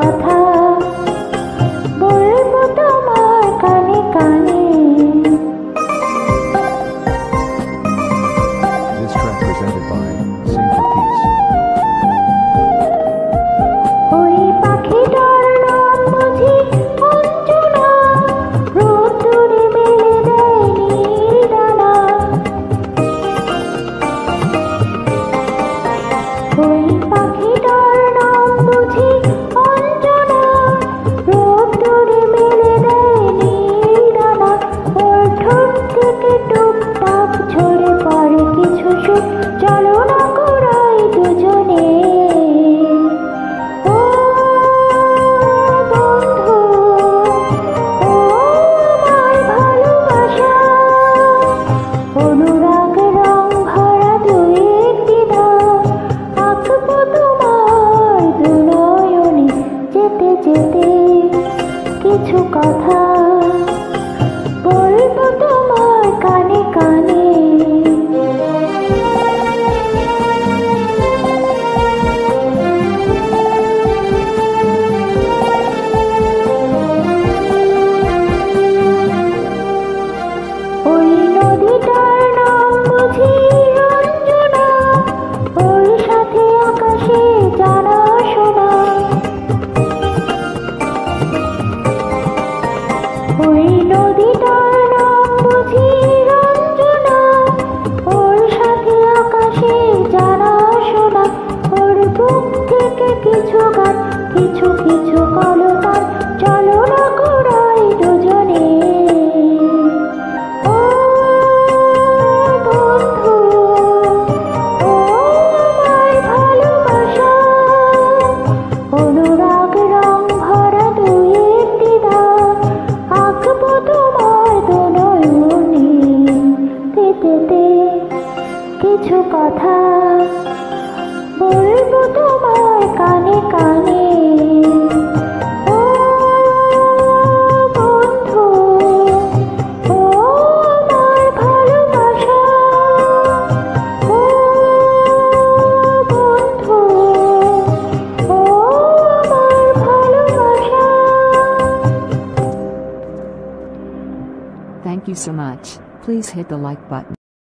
কথা বলবো তোমার কানে কানে। This track presented by Sing for Peace. ওই পাখিটার নাম বুঝি অঞ্জনা, রোদ্দুরে মেলে দেয় নীল ডানা। ওই পাখিটার নাম বুঝি অঞ্জনা, রোদ্দুরে মেলে দেয় নীল ডানা। ওর ঠোঁট থেকে টুপটাপ ঝরে পড়ে কিছু সুর, চলো না করাই দুজনে। ও বন্ধু, ও আমার ভালোবাসা, অনুরাগ রং ভরা দুয়ের দ্বিধা, আঁকবো তোমার দু নয়নে যেতে যেতে কিছু কথা বলবো তোমার কানে কানে। ওই নদীটার নাম বুঝি অঞ্জনা, ওর সাথে আকাশে জানা শোনা। ওই নদীটার নাম বুঝি অঞ্জনা, ওর সাথে আকাশে জানা শোনা। ওর বুক থেকে কিছু গান, কিছু কিছু কলতান, চলো না করাই দুজনে। ও বন্ধু, ও আমার ভালোবাসা, অনুরাগ রং ভরা দুয়ের দ্বিধা, আঁকবো তোমার দু নয়নে যেতে কিছু কথা বলবো তোমার কানে কানে। ও বন্ধু, ও আমার ভালোবাসা, ও বন্ধু, ও আমার ভালোবাসা। Thank you so much. Please hit the like button.